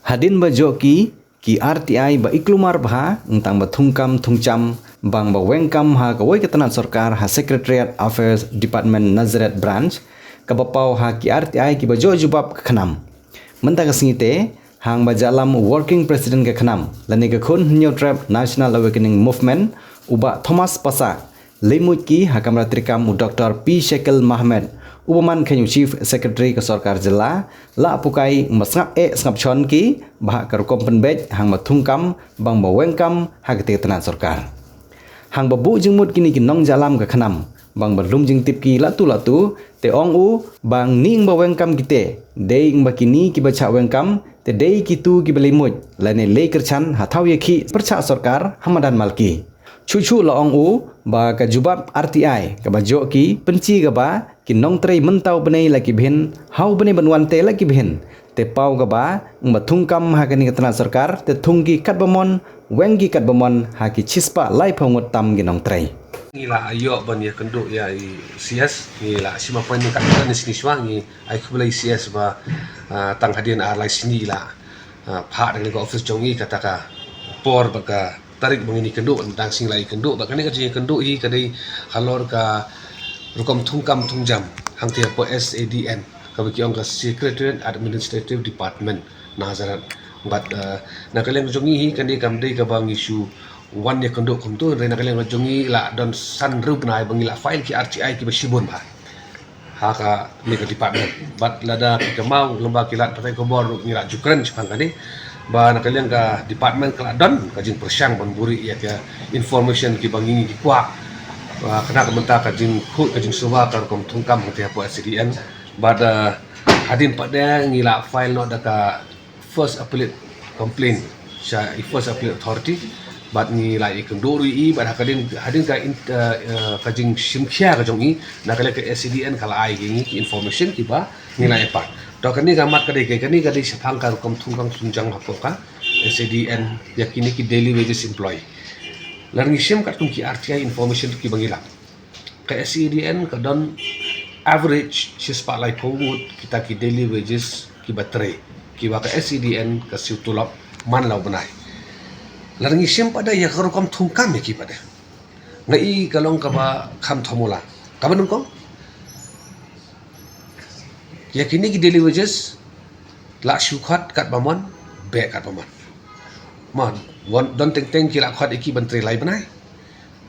Hadin ba ki RTI ba iklumar bha tentang ba thungkam thungcham bang ba wengkam ha kawai ketenat sarkar ha Secretariat Affairs Department Nazareth Branch ka ba pau ha ki RTI ki ba jo jubab ka khanam mentang singite hang ba jalam working president ka khanam lani ka khun new trap National Awakening Movement uba Thomas Pasa lemut ki ha kamra trikam Dr. P Shekel Mohammed Upaman Khenyu Chief Secretary ke Sarkar Jela la pukai masngap sngap chon ki bah karukom penbej hang mathungkam bang bawengkam hagte tenan sarkar hang babu jengmut kini kinong jalam ka khanam bang berlum jeng tip ki latu te ong u bang ning bawengkam kite deing bakini ki bacha wengkam te dei kitu ki belimut lane le kerchan hatau yeki percha sarkar hamadan malki Cucu laong u ba ka jubab RTI ka bajo ki penci ka ba ki nong trei mentau benai laki ben hau benai banwan te laki ben te pau ka ba thungkam ha kani katna sarkar te thungki kat bamon wengi kat bamon ha ki chispa lai phongot tam gi nong trei ngila ayo ban ya kendo ya CS ngila sima poin ni kat ni sini swangi ai kubulai CS ba tang hadian lai sini la pha dengan ko office jongi kataka por baka tarik mengini kendo tentang sing lai kendo bakane ka jing kendo hi kadai halor ka rukom thungkam thungjam hang tia po SADN ka baki ong ka Secretariat Administrative Department Nazareth but na kaleng jongi hi kani kamdei ka bang issue wan ya kendo kumtu re na kaleng jongi la don san rub na bang la file ki RTI ki basibon ba ha ka ni ka department but lada ka mau lomba kilat patai ko bor ni la jukran chang kani ba nakalian ka department keladon kajing persyang banburi ya ke information ki bangingi ki kwa kena kementar kajing khut kajing suwa ka kom thungkam hati apa SDN bada hadin pada ngila file no daka first appellate complaint sya first appellate authority bad ni lai kenduri i bad hadin ka kajing simkhia ka jongi nakalian ke SDN kala ai ki information ki ba ngila epat Dokani gamat kani sepang ka rukom thungkam sungjang hapoka SADN yakini ki daily wages employee larngi sim kat ki RTI information ki bangila ka SADN ka don average sispa lai powut kita ki daily wages ki batre ki ba ka SADN ka siutulap man law benai larngi sim pada ya rukom thungkam ki pada ngai kalong ka ba kham thomula ka banung ko yakini ki daily wages la syukhat kat bamon be kat bamon mon don teng ki la khat iki bantri lai banai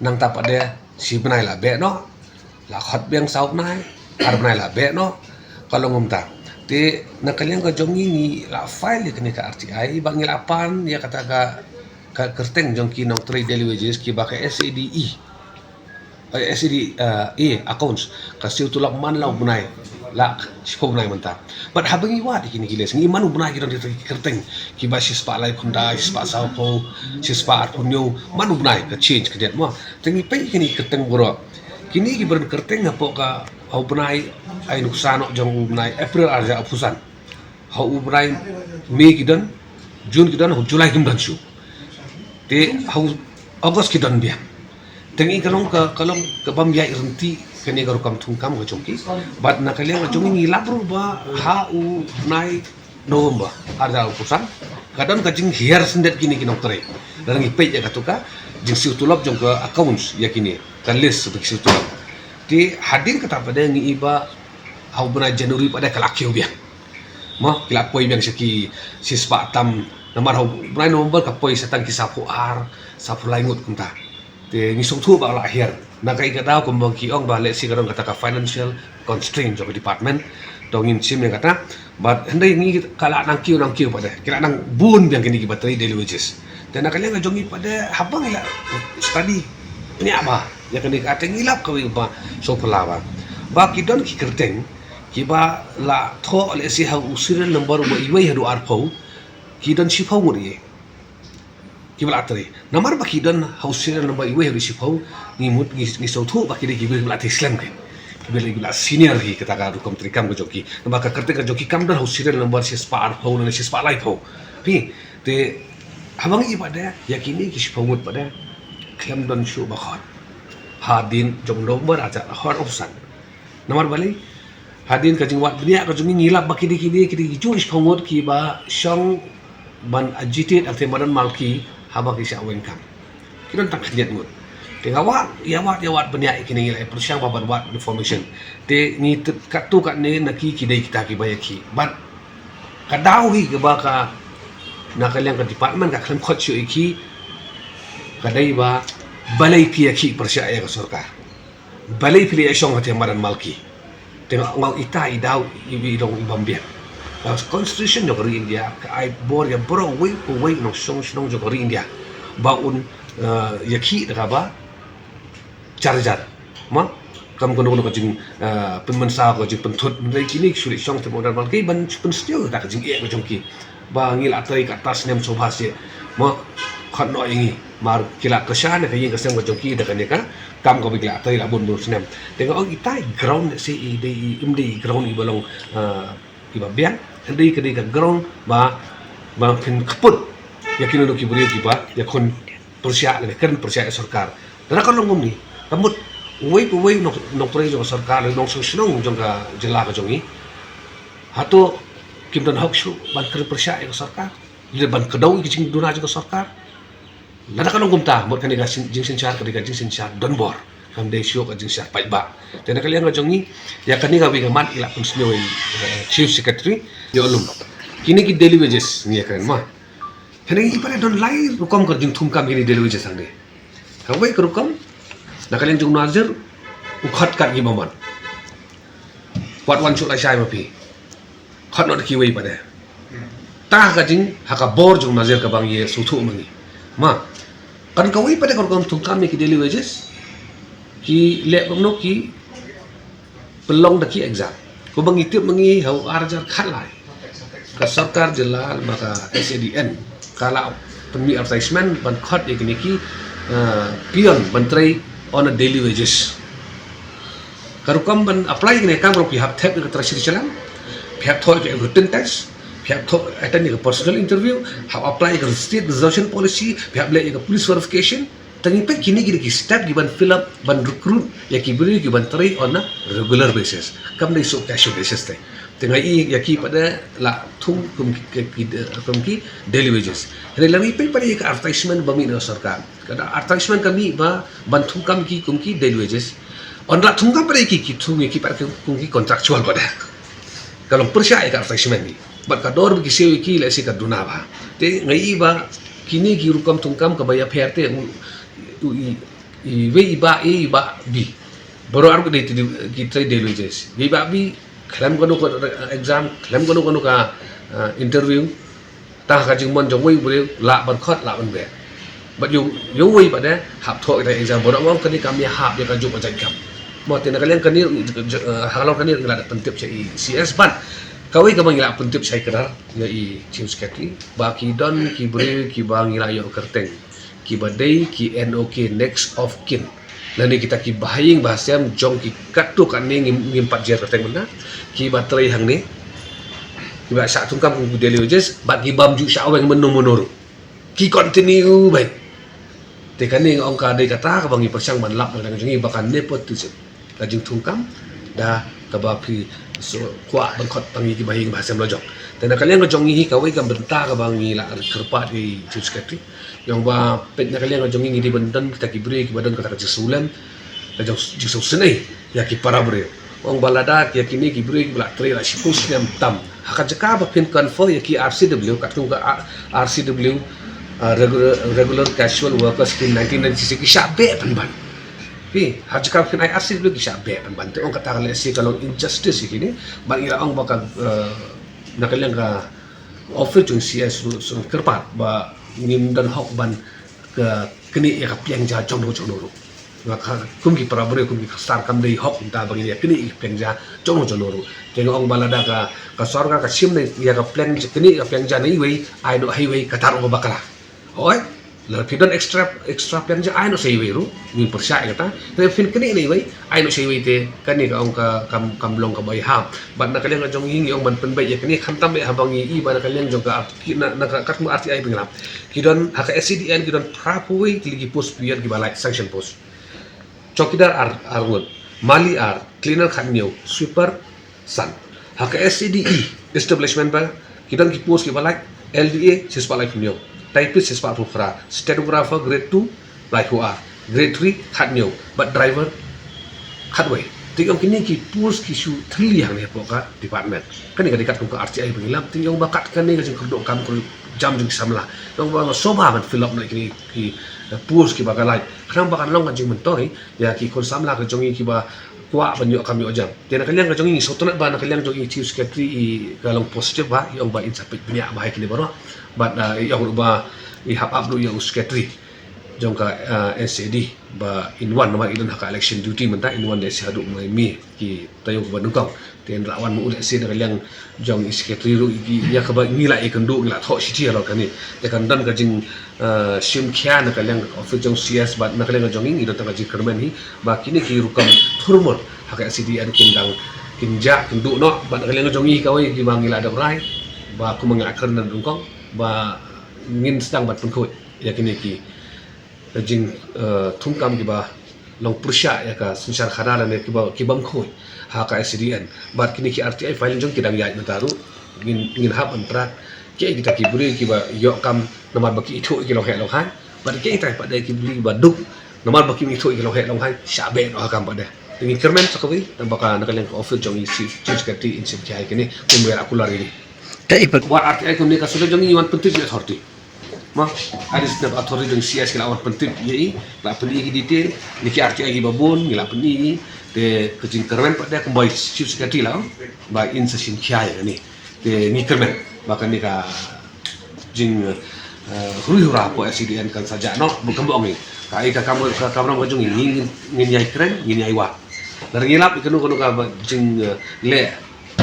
nang tap ade si banai la be no la khat beng sau banai ar banai la be no kalau ngumta te nakaliang ka jongi ni la file yakini ka RTI bangil apan ya kata ka kerteng jongki nong three daily wages ki ba ka SADE accounts kasi tulak man law bunay la sipo bunay manta but habang iwa di kini giles ngi manu bunay giron dito kerteng kiba sispa lai kunda sispa sao po sispa arpunyo manu bunay ka change kadet mo tengi pe kini kerteng buro kini giber kerteng apo ka au bunay ay nuksano jong bunay April arja apusan hau bunay Mei gidan June gidan hau July gidan shu te hau August gidan biya tengi kalong ka bamyai renti kani garu kam thungkam ga chongki bat na kaliang ga chongi labru ba ha u nai November arja upusan kadon ka jing hiar sendet kini kinong tare darangi page ya katuka jing siutulap jong ka accounts ya kini kan list sebagai siutulap di hadin kata pada ngi iba au bena Januari pada kalakio biang mo kilapoi biang seki sispa tam namar au bena November kapoi setang kisapu ar sapu laingut kunta te ngisong thu ba lahir na kai ka daw kumbang kiong ba le si karon kata ka financial constraint of department dongin sim yang kata but hendai ngi kala nang kiu pada kira nang bun yang kini ki bateri daily wages dan nak kalian jongi pada habang ila study ini apa ya kini ka ateng ilap ka ba so pelawa ba kidon ki kerteng ki ba la tho le si ha usirial number ba iwai hadu arpau kidon si phau nguri kibla atri namar baki don hausir namba iwe hari sipau ni mut ni sautu baki de kibla ati islam ke kibla senior hi kata ka rukom trikam go joki namba ka karte ka joki kam don hausir number si spar pau na si spar lai pau pi te habang i pada yakini ki sipau mut pada klam don shu bakhat hadin jong nomor aja hor opsan namar bali hadin ka jingwat dunia ka jungi ngilap baki de kidi ju sipau mut ki ba shong ban agitate ate madan malki haba kisah welcome kita tak kanyat ngut tengah wat banyak kini nilai persiang baban wat information te ni katu kat ne naki kidai kita ki bayaki but kadau hi ke baka nakaliang ke department ka klem khot iki kadai ba balai pi aki persiaya ke sarkar balai pili esong ate madan malki tengah ngau ita idau ibi dong ibambian constitution jogori India ai bor ya bro we no song jogori India baun yaki dakaba charjar ma kam kono kajing pemensa kajing pentut menai kini suri song te modal malki ban penstio dak kajing e kajong ki ba ngil atai ka tas nem sobhase ma khat no ingi mar kila kesana kayin kasem kajong ki dak ne ka kam ko bigla atai la bun bun senem tengok ong itai ground si ide imdi ground ibalong iba biang hindi kadi ka ground ba pin kaput yakin do ki buri ki ba yakon persia le kan persia sarkar dara kan ngom ni kamut wei no pre jo sarkar le nong sunong jong ka jela ka jongi hato kim dan hok shu ban kan persia ka sarkar le ban kadau ki jing duna jo sarkar dara kan ngom ta mot kan ga jing sin char ka jing sin char don bor kam de syo ka jing char pai ba tena kalian ka jongi ya kan ni ga wi ga man ila pun smeo chief secretary yo alum kini ki daily wages ni kan ma kene ipare don lai rukom kar jing thum kam kini daily wages ang de kawai ka rukom na kalian jung nazir ukhat kat gi maman wat wan chu lai sai ma pi khat no ki wei pa de ta ka jing haka bor jung nazir ka bang ye su thu mangi ma kan kawai pa de rukom thum kam ni ki daily wages ki le bang no ki pelong da ki exam ko bang itip mangi hau arjar khat lai ka sarkar jelal maka SADN kalau penmi advertisement ban khat ikini ki pion menteri on a daily wages karukam ban apply kini kam ro pihak thep ke terasi chalam pihak thoi ke written test pihak thoi attend ke personal interview how apply ke state reservation policy pihak bela ke police verification tangi pe kini ki step giban fill up ban recruit ya ki beri ki ban try on a regular basis kam dai so casual basis tai tengah yaki pada la thum kum ki daily wages hele lagi pe pada ka advertisement bami no sarkar kada advertisement kami ba bantu kam ki kum ki daily wages on la thum kam pada ki thum ki pada kum ki contractual pada kalau percaya ka advertisement ni bat ka dor ki sewi ki la si ka duna ba te ngai ba kini ki rukam thum kam ka baya pherte i we ba bi baru aku ki try daily wages i ba bi klaim kono ko exam klaim kono ka interview ta ka jing mon jong wei bure la ban khot la ban be but you wei ba de hap tho ka exam bodo ngom kani kam ya hap ya ka ju ka jam mo tin kalian kani halau kani la pentip cai CS ban kawai ka bang la pentip cai kadar ya i chief secretary ba ki don ki bure ki bang la yo kerteng ki badai ki NOK next of kin lani kita ki bahaying bahasam jong ki katu kan ni ngimpat jer kerteng mana ki baterai hang ni ki ba sa tungkam ku daily wages ba ki bam ju sa aweng menur ki continue baik te kan ni ong ka dei kata ka bangi persang man lap dengan jongi bakan nepotism lajing tungkam da ka ba pi so kwa ban khot bangi ki bahaying bahasam lojong dan kalian ka jongi ka wei ka benta ka bangi la kerpat di chief secretary yang ba pet na kalian ka jongi di bendan kita ki beri ki badan kata ka sulan ka jong jisu senai ya ki para bre ong balada ki kini ki beri ki bla tre la sipus nem tam haka jaka ba pin confer ya ki RCW ka tu ka RCW regular casual workers in 1996 ki sabe ban pi hajka pin RCW ki sabe ban te ong kata kala si kalau injustice ini bang ira ong bakal nakalian ka offer jung CS sun kerpat ba ngim dan hok ban ke kini ya piang ja jong no maka kum ki parabore kum ki star kam dei hok ta bang ya kini piang ja jong no tengok ong balada ka sorga ka sim ne ya ka plan kini ya piang ja nei wei ai do highway ka tar ong bakala oi la pidon extra piang ja ai no sei wei ru min persia kata re fin kini nei wei ai no sei wei te kani ka ong ka kam long ka bai ha ban na kalian jong hingi ong ban pen bai ya kini khantam be habangi i ban kalian jong ka na kat mu RTI pengelam kidon haka SCDN kidon prapui ligi post pian ki balai sanction post chokidar arngun mali cleaner khanyo sweeper san haka SCDE establishment ba kidon ki post ki balai LDA sispa lai punyo, typist sispa pukra, stenographer grade 2 lai huar, grade 3 khat nyo, but driver khat way. Tinggal kini ki pus ki su thli yang ni poka department. Kan ni dekat ke RTI pengilam tinggal bakat kan ni jeng kerdok kam jam jeng samla. Dong ba soba man fill up na kini ki pus ki bakalai. Kenang bakan long jeng mentori ya ki kon samla ke jongi ki ba kwa banyo kami ojam. Tiada kalian ke jongi sotonat ba na kalian jongi chief secretary kalong positif ba yang ba insapit punya ba kini baru. But yang ba i hap up lu yang secretary jong ka NCD ba inwan nama ilun hak election duty mentah inwan de sihadu mai mi ki tayo ba nungkau ten lawan mu udah sih yang jong secretary ru ki ya ka ba ngila ikendu ngila tho siti lo kani te kan dan ka jing sim khya na ka yang office jong CS ba na ka yang jong ngi do ta ka jing kermen hi ba kini ki rukam thurmol hak NCD an kindang kinja kendu no ba na ka yang jong ngi ka oi ki ba ngila da rai ba ku mengakar dan nungkau ba ngin sedang bat pun ko ya kini ki jing thungkam kiba long pursha ya ka sunsar khadala ne kibam khoi ha ka SDN bat kini ki RTI filing jong kidang yai mataru ngin hab antrak ke kita ki buri kiba yo kam nomor baki itu ki long he long hai bat ke itai pada ki buri ba duk nomor baki itu ki long he long hai shabe no kam pada ngin kermen sakawi dan baka nakal yang office jong chief secretary in sim kai kini kumber akular ini ta ipat war RTI kumni ka sudah jong iwan penting authority mah ada setiap authority dengan CS kila awal penting yai la peni ki detail niki RTI ki babon ngila peni de kecing kermen pada kembali chief secretary lah ba in session kia ni de ni kermen bahkan ni ka jing hui hura po SDN kan saja no bukan bohong ni kai ka kamu ngajung ngin yai keren ngin yai wa dari ngilap ikanu ka jing le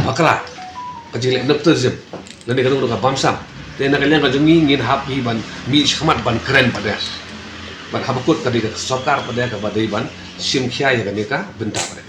bakala kecing le neptezim dan ikanu ka bamsam dan kalian kajungi ngin happy ban mi khmat ban keren pada ban habukut tadi ke sokar pada ke badai ban sim khia ya kan ka bentar pada